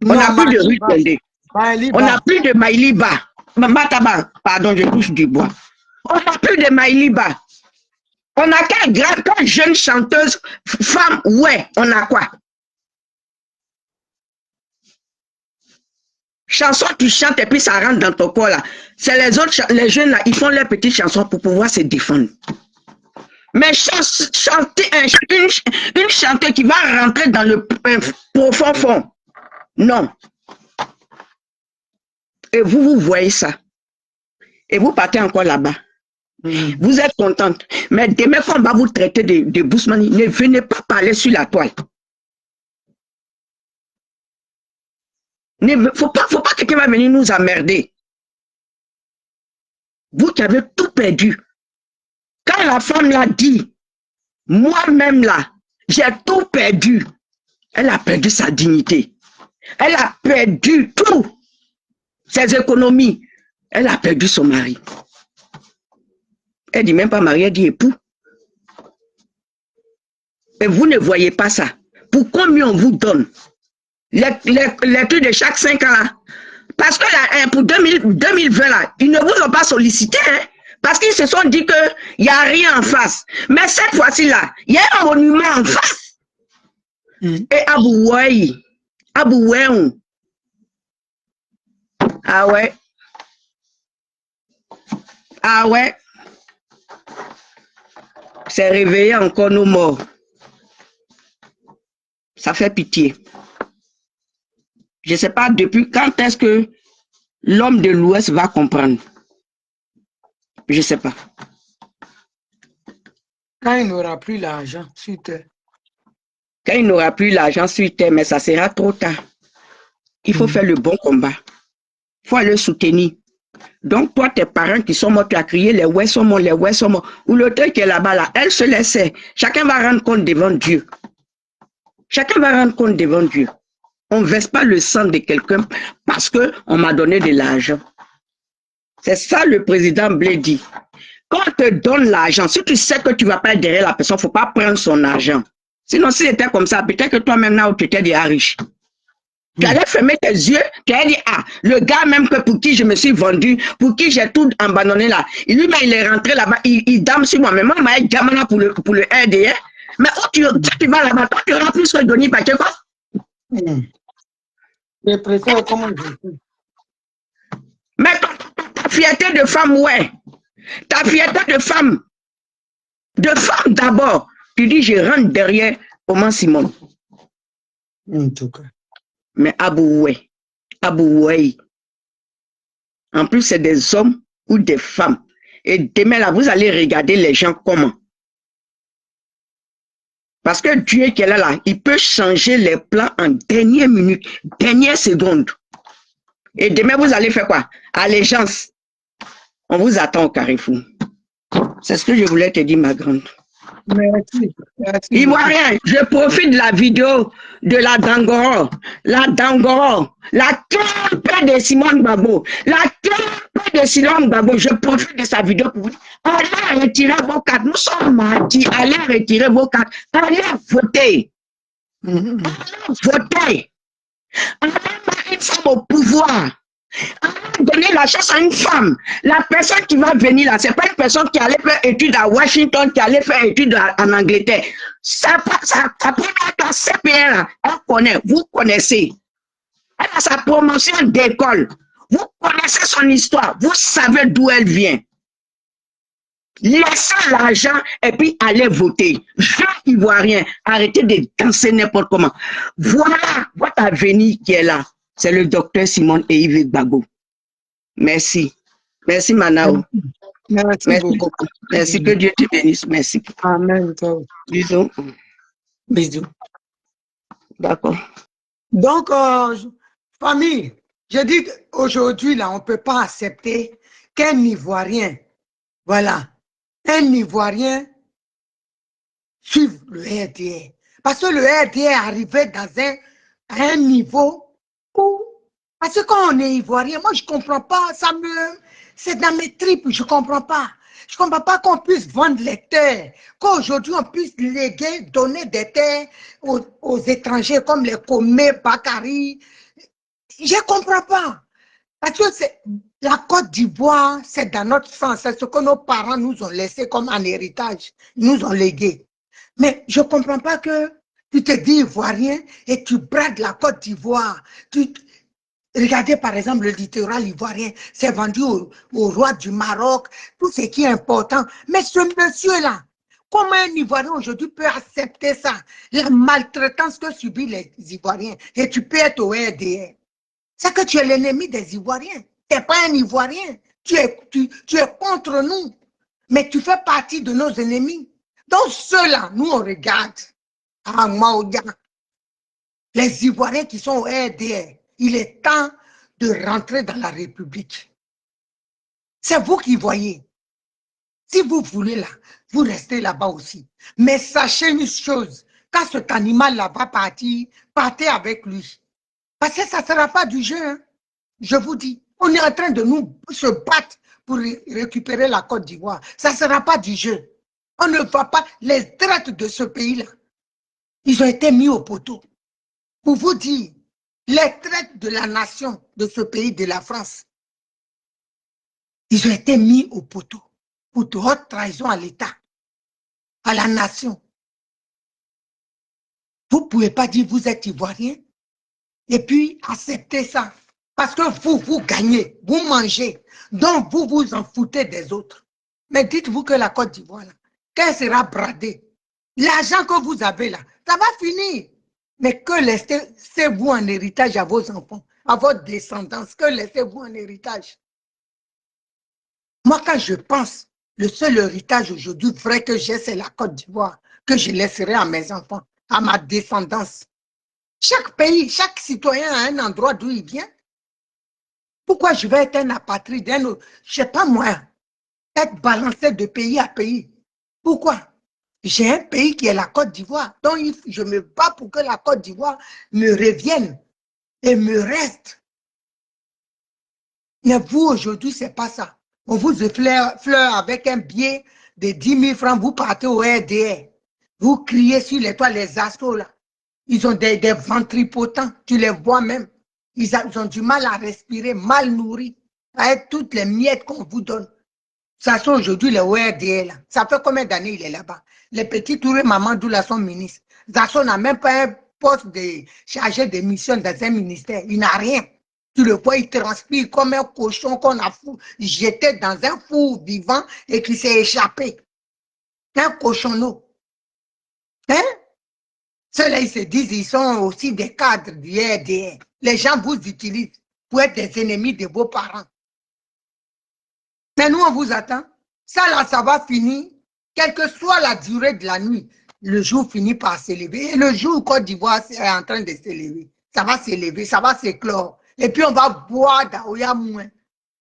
On n'a plus de Ruth Tondé. On n'a plus de Maïliba. Mataba, pardon, je touche du bois. On n'a plus de Maïliba. On a quelle jeune chanteuse femme, ouais, on a quoi? Chanson, tu chantes et puis ça rentre dans ton corps là. C'est les autres, les jeunes là, ils font leurs petites chansons pour pouvoir se défendre. Mais chanter une chanteuse qui va rentrer dans le profond fond. Non. Et vous voyez ça. Et vous partez encore là-bas. Vous êtes contente. Mais demain, quand on va vous traiter de Bousmani, ne venez pas parler sur la toile. Il ne faut pas que quelqu'un va venir nous emmerder. Vous qui avez tout perdu. Quand la femme l'a dit, moi-même là, j'ai tout perdu. Elle a perdu sa dignité. Elle a perdu tout. Ses économies. Elle a perdu son mari. Elle dit même pas mari, elle dit époux. Et vous ne voyez pas ça. Pour combien on vous donne les trucs de chaque 5 ans là? Parce que là, pour 2020 là, ils ne vous ont pas sollicité, hein, parce qu'ils se sont dit qu'il n'y a rien en face. Mais cette fois-ci là, il y a un monument en face. Et Abououaï, ah ouais, ah ouais, c'est réveillé encore nos morts. Ça fait pitié. Je ne sais pas depuis quand est-ce que l'homme de l'Ouest va comprendre. Je ne sais pas. Quand il n'aura plus l'argent sur terre. Quand il n'aura plus l'argent sur terre, mais ça sera trop tard. Il faut faire le bon combat. Il faut aller soutenir. Donc, toi, tes parents qui sont morts, tu as crié les ouais sont morts, les ouais sont morts. Ou le truc qui est là-bas, là, elle se laissait. Chacun va rendre compte devant Dieu. Chacun va rendre compte devant Dieu. On ne verse pas le sang de quelqu'un parce qu'on m'a donné de l'argent. C'est ça le président Blé dit. Quand on te donne l'argent, si tu sais que tu ne vas pas être derrière la personne, il ne faut pas prendre son argent. Sinon, si c'était comme ça, peut-être que toi-même, là où tu étais déjà riche. Tu allais fermer tes yeux, tu allais dire, ah, le gars même que pour qui je me suis vendu, pour qui j'ai tout abandonné là, lui-même, il est rentré là-bas, il dame sur moi. Mais moi, il m'a gamana pour le RDR. Mais où tu vas là-bas, toi, tu auras plus que Denis Pacheco. Je préfère comment je suis. Mais ta fierté de femme, ouais. Ta fierté de femme d'abord. Tu dis, je rentre derrière Oman Simon. En tout cas. Mais Abououé. En plus, c'est des hommes ou des femmes. Et demain, là, vous allez regarder les gens comment. Parce que Dieu qui est là, il peut changer les plans en dernière minute, dernière seconde. Et demain, vous allez faire quoi? Allégeance. On vous attend au carrefour. C'est ce que je voulais te dire, ma grande. Merci. Ivoirien, je profite de la vidéo de la Dangoro. La Dangoro. La quelle de Simone Gbagbo. La quelle de Simone Gbagbo. Je profite de sa vidéo pour vous dire, allez retirer vos cartes. Nous sommes mardis. Allez retirer vos cartes. Allez voter. Allez voter. Allez mettre une femme au pouvoir. Donner la chance à une femme. La personne qui va venir là, c'est pas une personne qui allait faire études à Washington, qui allait faire études en Angleterre. Ça première classe CPR là, elle connaît, vous connaissez. Elle a sa promotion d'école. Vous connaissez son histoire, vous savez d'où elle vient. Laissez l'argent et puis allez voter. Jeunes Ivoiriens, arrêtez de danser n'importe comment. Voilà votre avenir qui est là. C'est le docteur Simone et Yves Gbagbo. Merci. Merci, Manao. Merci beaucoup. Merci, que Dieu te bénisse. Merci. Amen. Bisous. Bisous. D'accord. Donc, famille, je dis qu'aujourd'hui, là, on ne peut pas accepter qu'un Ivoirien, voilà, un Ivoirien suive le RDR. Parce que le RDR est arrivé dans à un niveau où, parce que quand on est Ivoirien, moi je ne comprends pas, c'est dans mes tripes, je ne comprends pas. Je ne comprends pas qu'on puisse vendre les terres, qu'aujourd'hui on puisse léguer, donner des terres aux étrangers comme les Komé, Bakary. Je ne comprends pas. Parce que la Côte d'Ivoire, c'est dans notre sang, c'est ce que nos parents nous ont laissé comme un héritage, nous ont légué. Mais je ne comprends pas que tu te dis Ivoirien et tu brades la Côte d'Ivoire. Regardez par exemple le littoral ivoirien, c'est vendu au roi du Maroc, tout ce qui est important. Mais ce monsieur-là, comment un Ivoirien aujourd'hui peut accepter ça? La maltraitance que subissent les Ivoiriens, et tu peux être au RDR. C'est que tu es l'ennemi des Ivoiriens. Tu n'es pas un Ivoirien. Tu es contre nous. Mais tu fais partie de nos ennemis. Donc ceux-là, nous on regarde. Ah, Maoudia. Les Ivoiriens qui sont au RDR. il est temps de rentrer dans la République. C'est vous qui voyez. Si vous voulez là, vous restez là-bas aussi. Mais sachez une chose, quand cet animal-là va partir, partez avec lui. Parce que ça ne sera pas du jeu. Hein. Je vous dis, on est en train de nous se battre pour récupérer la Côte d'Ivoire. Ça ne sera pas du jeu. On ne va pas, les traites de ce pays-là, ils ont été mis au poteau. Pour vous dire, les traites de la nation de ce pays, de la France, ils ont été mis au poteau pour de haute trahison à l'État, à la nation. Vous ne pouvez pas dire vous êtes Ivoirien et puis accepter ça. Parce que vous gagnez, vous mangez, donc vous vous en foutez des autres. Mais dites-vous que la Côte d'Ivoire, quand elle sera bradée, l'argent que vous avez là, ça va finir. Mais que laissez-vous en héritage à vos enfants, à votre descendance, que laissez-vous en héritage? Moi, quand je pense, le seul héritage aujourd'hui vrai que j'ai, c'est la Côte d'Ivoire, que je laisserai à mes enfants, à ma descendance. Chaque pays, chaque citoyen a un endroit d'où il vient. Pourquoi je vais être un apatride, je ne sais pas moi, être balancé de pays à pays? Pourquoi? J'ai un pays qui est la Côte d'Ivoire, donc je me bats pour que la Côte d'Ivoire me revienne et me reste. Mais vous, aujourd'hui, ce n'est pas ça. On vous fleur avec un billet de 10 000 francs, vous partez au RDR. Vous criez sur les toits, les assauts là. Ils ont des ventripotents, tu les vois même. Ils ont du mal à respirer, mal nourris, avec toutes les miettes qu'on vous donne. Ça sont aujourd'hui les ORDL. Ça fait combien d'années il est là-bas? Les petits Touré Mamadou là sont ministres. Zasson n'a même pas un poste de chargé de mission dans un ministère. Il n'a rien. Tu le vois, il transpire comme un cochon qu'on a jeté dans un four vivant et qui s'est échappé. Un cochonneau. Hein? Ceux-là, ils se disent, ils sont aussi des cadres du RDR. Les gens vous utilisent pour être des ennemis de vos parents. Mais nous, on vous attend. Ça, là, ça va finir. Quelle que soit la durée de la nuit, le jour finit par s'élever. Et le jour où Côte d'Ivoire est en train de s'élever, ça va s'élever, ça va s'éclore. Et puis, on va boire d'Aoya moins.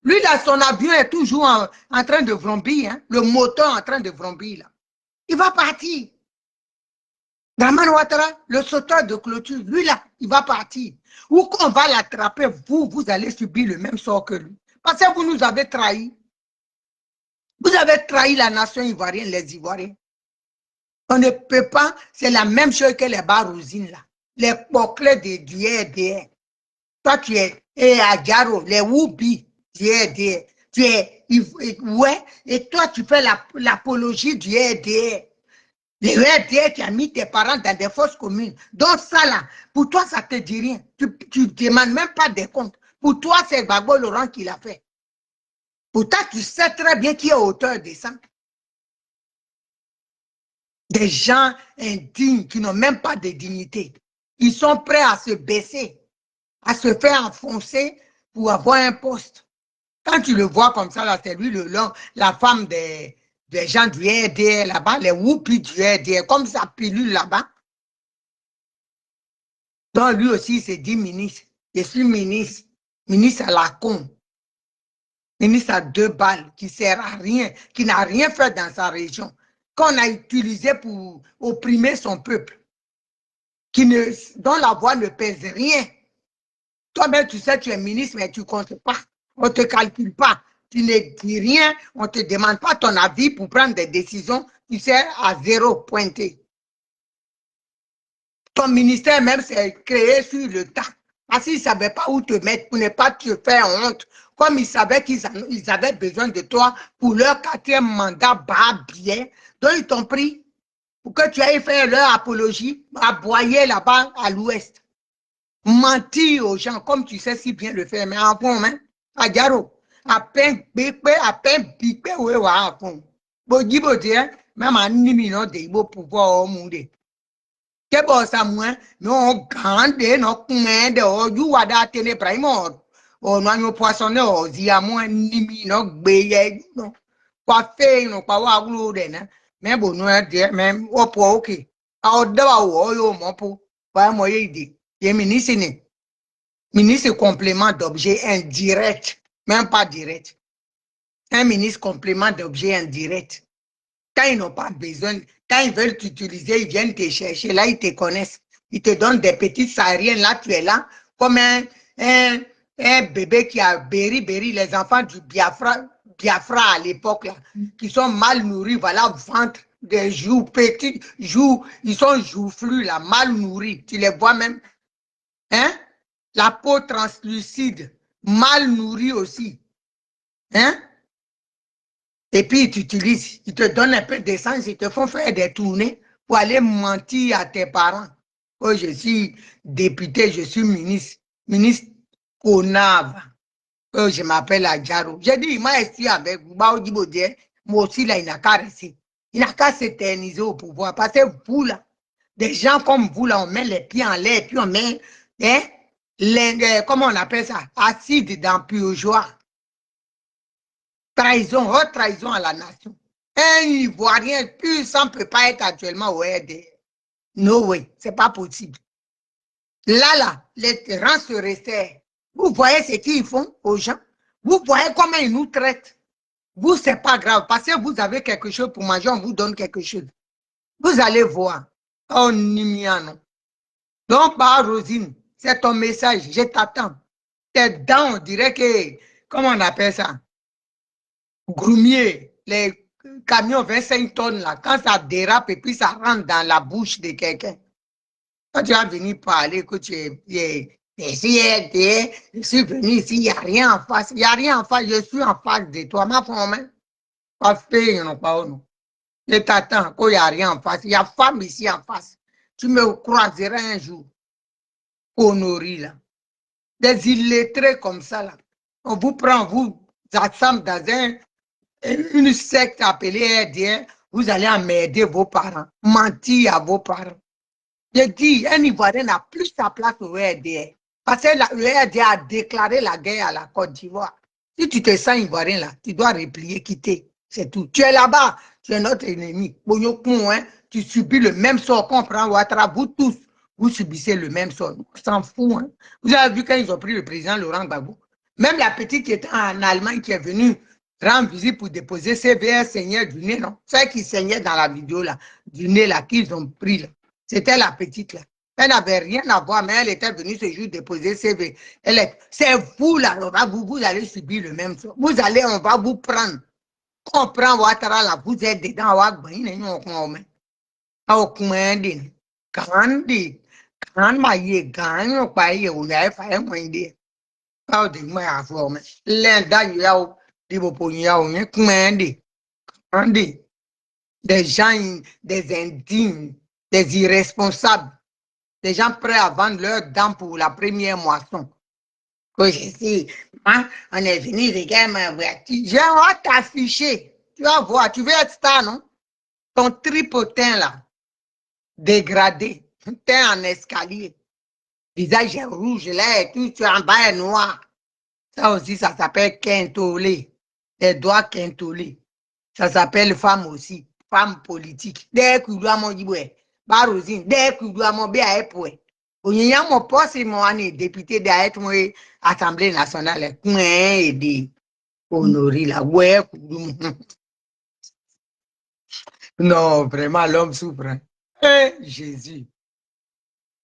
Lui, là, son avion est toujours en train de vrombir. Hein? Le moteur en train de vrombir, là. Il va partir. Draman Ouattara, le sauteur de clôture, lui, là, il va partir. Ou qu'on va l'attraper, vous allez subir le même sort que lui. Parce que vous nous avez trahis. Vous avez trahi la nation ivoirienne, les Ivoiriens. On ne peut pas, c'est la même chose que les barousines là, les poclés du RDR. Toi, tu es, et Adjaro, les Woubi du RDR. Tu es, ouais, et toi, tu fais l'apologie du RDR. Le RDR qui a mis tes parents dans des fausses communes. Donc ça là, pour toi, ça ne te dit rien. Tu ne demandes même pas des comptes. Pour toi, c'est Gbagbo Laurent qui l'a fait. Pourtant, tu sais très bien qui est auteur de ça. Des gens indignes qui n'ont même pas de dignité. Ils sont prêts à se baisser, à se faire enfoncer pour avoir un poste. Quand tu le vois comme ça, là, c'est lui la femme des gens du RDR là-bas, les whoopis du RDR, comme ça pilule là-bas. Donc lui aussi, il s'est dit ministre. Je suis ministre. Ministre à la con. Ministre à 2 balles, qui ne sert à rien, qui n'a rien fait dans sa région, qu'on a utilisé pour opprimer son peuple, dont la voix ne pèse rien. Toi-même, tu sais, tu es ministre, mais tu ne comptes pas. On ne te calcule pas. Tu ne dis rien, on ne te demande pas ton avis pour prendre des décisions. Tu sais, à 0 pointé. Ton ministère même, c'est créé sur le tas. Parce qu'ils ne savaient pas où te mettre pour ne pas te faire honte. Comme ils savaient qu'ils avaient besoin de toi pour leur 4e mandat bas bien. Donc, ils t'ont pris pour que tu ailles faire leur apologie, aboyer là-bas à l'ouest. Mentir aux gens, comme tu sais si bien le faire. Mais en fond, hein, à Diaro, à peine bipé, ouais, à fond. Bon, même en minute de beau pouvoir au monde. Que bon ça moins non grande non commande o you wada tene primo o no anyo poisson o zia moins nimi no gbeye no kwa fe no pa wa glu de na me bo no de me opo okay a o da wa wo yo mo po pa mo ye ide ye mi ni sini Ministre complément d'objet indirect, même pas direct. Un ministre complément d'objet indirect. Quand ils n'ont pas besoin, quand ils veulent t'utiliser, ils viennent te chercher, là, ils te connaissent. Ils te donnent des petites sahariennes, là, tu es là, comme un bébé qui a béri, les enfants du Biafra à l'époque, là, qui sont mal nourris, voilà, ventre, des joues, petits joues, ils sont joufflus, là, mal nourris, tu les vois même, hein? La peau translucide, mal nourrie aussi, hein? Et puis, ils t'utilisent, ils te donnent un peu d'essence, ils te font faire des tournées pour aller mentir à tes parents. Oh, je suis député, je suis ministre Konave. Oh, je m'appelle Adjaro. J'ai dit, moi, je suis avec vous, moi aussi, là, il n'a qu'à rester. Il n'a qu'à s'éterniser au pouvoir. Parce que vous, là, des gens comme vous, là, on met les pieds en l'air, puis on met, hein, comment on appelle ça, acide dans purgeoir. Trahison, haute trahison à la nation. Un Ivoirien puissant ne peut pas être actuellement au RDR. No way, c'est pas possible. Là, les rangs se resserrent. Vous voyez ce qu'ils font aux gens? Vous voyez comment ils nous traitent? Vous, c'est pas grave, parce que vous avez quelque chose pour manger, on vous donne quelque chose. Vous allez voir. Oh, Nimiano. Donc, bah, Rosine, c'est ton message, je t'attends. Tes dents, on dirait que, comment on appelle ça? Groumier, les camions 25 tonnes là, quand ça dérape et puis ça rentre dans la bouche de quelqu'un. Quand tu vas venir parler que tu es je suis venu ici, il n'y a rien en face. Il n'y a rien en face, je suis en face de toi. Ma femme, pas fait, non, pas non. Je t'attends, qu'il n'y a rien en face. Il y a femme ici en face. Tu me croiseras un jour. Honoré là. Des illettrés comme ça là. On vous prend, vous assemble dans une secte appelée RDR, vous allez emmerder vos parents, mentir à vos parents. Je dis, un Ivoirien n'a plus sa place au RDR. Parce que le RDR a déclaré la guerre à la Côte d'Ivoire. Si tu te sens Ivoirien là, tu dois replier, quitter. C'est tout. Tu es là-bas, tu es notre ennemi. Tu subis le même sort qu'on prend Ouattara. Vous tous, vous subissez le même sort. On s'en fout. Hein. Vous avez vu quand ils ont pris le président Laurent Gbagbo. Même la petite qui était en Allemagne qui est venue rendre visite pour déposer CVR saignait du nez, non? Celle qui saignait dans la vidéo là, du nez là, qu'ils ont pris là. C'était la petite là. Elle n'avait rien à voir, mais elle était venue ce jour déposer CV. C'est vous là, vous allez subir le même sort. Vous allez, on va vous prendre. On prend Ouattara là, vous êtes dedans, des gens, des indignes, des irresponsables, des gens prêts à vendre leurs dents pour la première moisson. Que je sais, hein, on est venu, regarde ma voiture, je vais t'afficher, tu vas voir, tu veux être star, non? Ton tripotin là, dégradé, t'es en escalier, visage rouge là, et tout, tu es en bas est noir. Ça aussi, ça s'appelle quintolé, les doigts quintolés. Ça s'appelle femme aussi, femme politique. Dès que tu dois mon dire, Barosine, dès que tu dois mon bien être, il y a mon poste, mon député d'être moi Assemblée nationale, et de honorer la ouais. Non, vraiment, l'homme souffre. Eh, Jésus.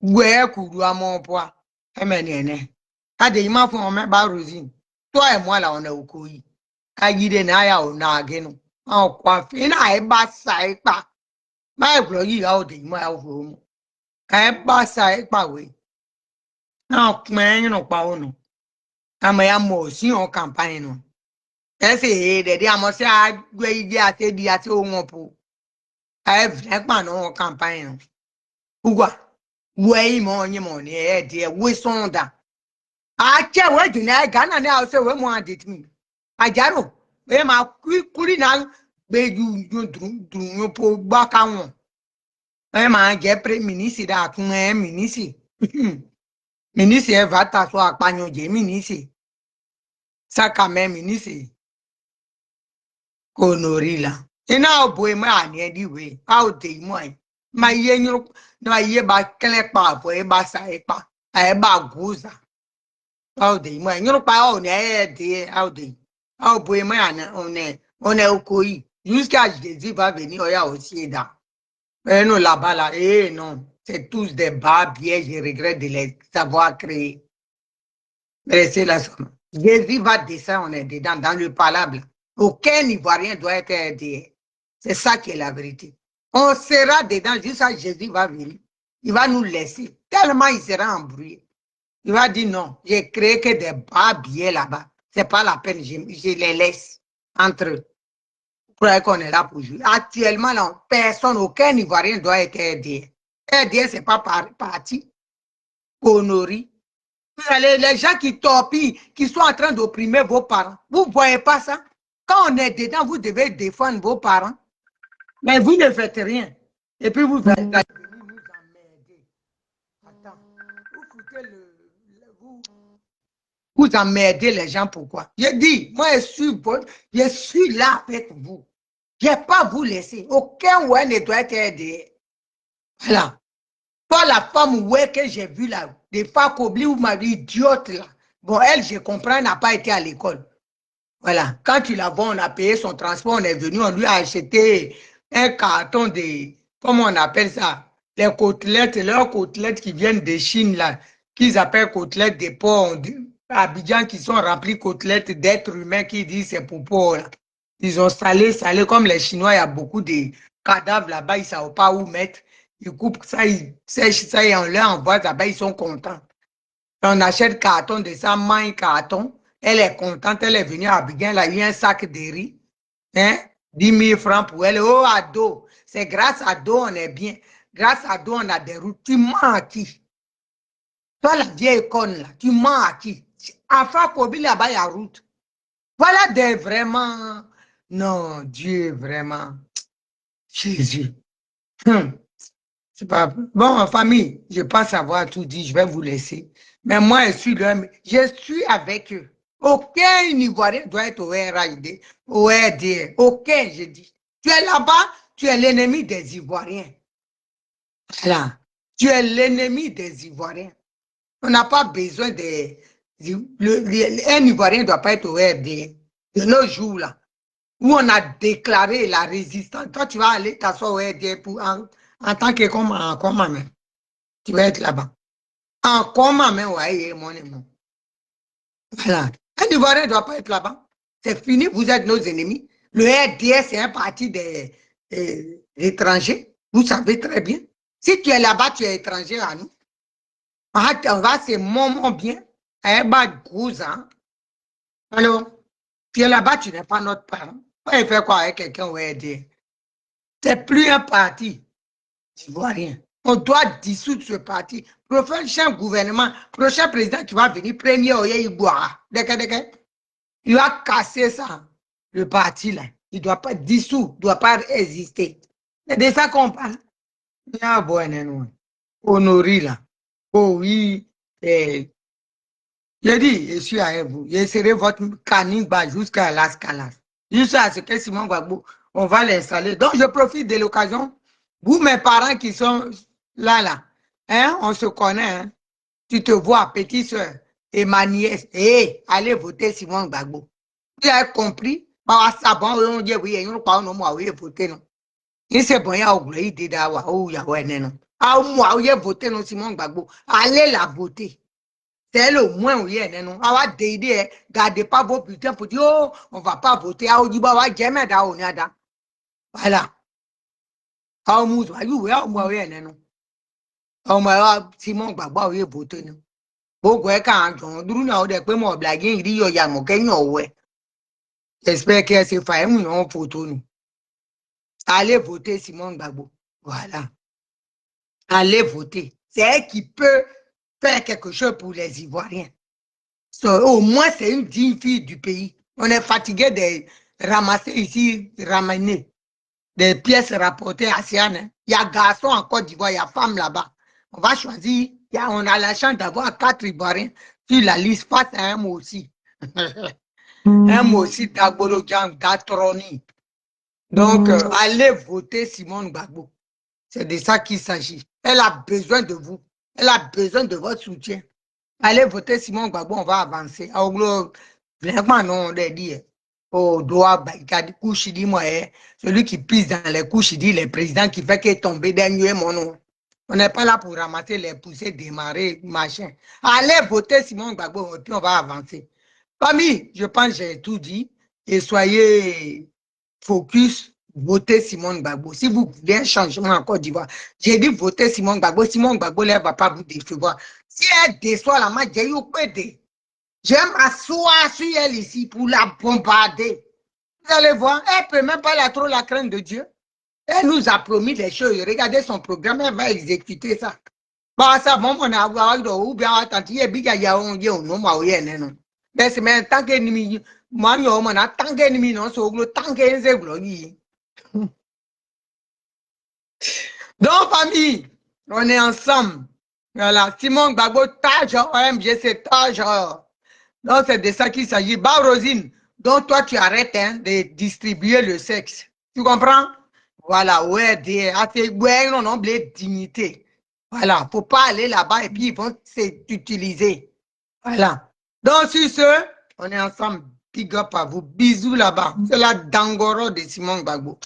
Ouais, coudoua mon poids. Eh, mais néné. Ade, il m'a fait un Barosine. Toi et moi, là, on est au couille. Kagide na ya o na agenu. On kwa fi na e ba sa ipa. Ma e flo yi o de mo e flo mo. E ba sa ipa we. Na pin no pa onu. Ama ya mo si on campagne no. E se de amo se a gbe ide ate di ate o won po. E vle pa no campagne no. Ugwa. We mo nyi mo ni e de we sonda. A che we di na Ghana na o se we mo adit mi. Ajaro. E ma kuri na gbe ju po gba ka won. E ma je pre ministre da kun e ministre. Ministre e va ta so apanyo je ministre. Saka me ministre. Konorila. Ina obo e ma ani e di we. A o de mo e. Ma ye nyu na ye ba kele pa po e ba sa e pa. E ba guza. Audi, moi, nous pas on est Audi. Audi, moi, on est au COI. Jusqu'à Jésus va venir, il y a aussi là. Mais non, là-bas, là, non. C'est tous des bas pièges, je regrette de les savoir créer. Mais c'est la somme. Jésus va descendre, on est dedans, dans le palable. Aucun Ivoirien doit être aidé. C'est ça qui est la vérité. On sera dedans jusqu'à Jésus va venir. Il va nous laisser. Tellement il sera embrouillé. Il va dire non, j'ai créé que des bas billets là-bas. C'est pas la peine, je les laisse entre eux. Vous croyez qu'on est là pour jouer. Actuellement, là, personne, aucun Ivoirien doit être aidé. Aidé, c'est pas parti. Honoré. Les gens qui torpillent, qui sont en train d'opprimer vos parents. Vous ne voyez pas ça? Quand on est dedans, vous devez défendre vos parents. Mais vous ne faites rien. Et puis vous allez nous emmerder. Attends, vous foutez vous emmerdez les gens, pourquoi? Je dis, moi je suis là avec vous. Je ne vais pas vous laisser. Aucun ouais ne doit être aidé. Voilà. Pas la femme ouais que j'ai vue là, des femmes qu'oublie ou ma vie idiote là. Bon, elle, je comprends, n'a pas été à l'école. Voilà. Quand tu la vois, on a payé son transport, on est venu, on lui a acheté un carton de, comment on appelle ça? Les côtelettes, leurs côtelettes qui viennent de Chine là, qu'ils appellent côtelettes de porc, à Abidjan qui sont remplies côtelettes d'êtres humains qui disent c'est pour porc là. Ils ont salé comme les Chinois, il y a beaucoup de cadavres là-bas, ils ne savent pas où mettre. Ils coupent ça, ils sèchent ça et on leur envoie là-bas, ils sont contents. On achète carton de ça, main carton. Elle est contente, elle est venue à Abidjan, elle a eu un sac de riz. Hein? 10 000 francs pour elle. Oh, ado, c'est grâce à Do, on est bien. Grâce à Do, on a des routes. Tu mens à qui? Toi, la vieille conne, là, tu mens à qui? À Fakobi, là-bas, il y a route. Voilà des vraiment... Non, Dieu, vraiment. Jésus. C'est pas... Bon, famille, je pense avoir tout dit, je vais vous laisser. Mais moi, je suis avec eux. Aucun Ivoirien doit être au RAID, au RDR. Aucun, je dis. Tu es là-bas, tu es l'ennemi des Ivoiriens. Voilà. Tu es l'ennemi des Ivoiriens. On n'a pas besoin de... un Ivoirien ne doit pas être au RDR. De nos jours, là, où on a déclaré la résistance. Toi, tu vas aller t'asseoir au RDR en tant que comment même. Tu vas être là-bas. En comment même, ouais, mon amour. Voilà. Un Ivoirien ne doit pas être là-bas. C'est fini, vous êtes nos ennemis. Le RDS, c'est un parti des étrangers. Vous savez très bien. Si tu es là-bas, tu es étranger à nous. On va se moment bien. Alors, tu es là-bas, tu n'es pas notre parent. On va faire quoi avec quelqu'un au RDS? C'est plus un parti ivoirien. On doit dissoudre ce parti. Prochain gouvernement, prochain président qui va venir, premier Oye Iboara. Il va casser ça, le parti là. Il ne doit pas dissoudre, il ne doit pas exister. C'est de ça qu'on parle. Honoré là. Oh oui. Je dis, je suis avec vous. Je serai votre canimba jusqu'à l'escalade. Jusqu'à ce que Simon Gbagbo, on va l'installer. Donc, je profite de l'occasion. Vous, mes parents qui sont là, hein, on se connaît. Hein. Tu te vois, petite soeur et ma nièce. Hey, allez voter Simon Gbagbo. Tu as compris? Ça bon, on dit oui, on parle non, moi, oui, voter non. Il c'est bon, il y a oublié d'avoir, oh, il y a ouais, non. Ah, moi, oui, voter non, Simon Gbagbo. Allez la voter. C'est le moins où il y a, non. Ah, ouais, gardez pas vos bulletins pour dire, oh, on ne va pas voter. Ah, on dit, bah, ouais, jamais da, on y a da. Voilà. Ah, on m'a dit, oui, moi, oui, non. Ah, moi, Simon Gbagbo, oui, voter non. Bon, ouais, quand on dit, on dit, que moi, blague, il dit, il y a mon gagnant, ouais. J'espère que c'est fait, on photo nous. Allez voter Simon Gbagbo. Voilà. Allez voter. C'est elle qui peut faire quelque chose pour les Ivoiriens. Au moins, c'est une digne fille du pays. On est fatigué de ramasser ici, ramener des pièces rapportées à Siane. Il y a garçons en Côte d'Ivoire, il y a femmes là-bas. On va choisir. On a la chance d'avoir 4 Ivoiriens sur la liste face à un mot aussi. Un mot aussi d'Agbolo Djang, d'Atroni. Donc, allez voter Simone Gbagbo. C'est de ça qu'il s'agit. Elle a besoin de vous. Elle a besoin de votre soutien. Allez voter Simon Gbagbo, on va avancer. Vraiment, non, on dit. Oh, doit, couche, dit moi, celui qui pisse dans les couches, dit le président qui fait que tomber dernier, mon nom. On n'est pas là pour ramasser les poussées, démarrer, machin. Allez voter Simon Gbagbo, puis on va avancer. Famille, je pense que j'ai tout dit. Et soyez focus, votez Simon Gbagbo. Si vous voulez un changement en Côte d'Ivoire, j'ai dit votez Simon Gbagbo. Simon Gbagbo ne va pas vous décevoir. Si elle déçoit la main, j'ai eu pété. Je vais m'asseoir sur elle ici pour la bombarder. Vous allez voir, elle ne peut même pas trop la crainte de Dieu. Elle nous a promis des choses. Regardez son programme, elle va exécuter ça. Bah, ça, bon, on a ou bien attendu, et bien, il y a un non, non. Mais tant qu'ennemi, moi, on a tant qu'ennemi, non, tant qu'ennemi, donc, famille, on est ensemble. Voilà, Simon Gbagbo, tâche, OMG, c'est tâche. Donc, c'est de ça qu'il s'agit. Bah, Rosine, donc toi, tu arrêtes de distribuer le sexe. Tu comprends? Voilà, ouais, non, non, dignité. Voilà, faut pas aller là-bas et puis ils vont s'utiliser. Voilà. Donc, sur ce, on est ensemble. Big up à vous. Bisous là-bas. C'est la Dangoro de Simon Gbagbo.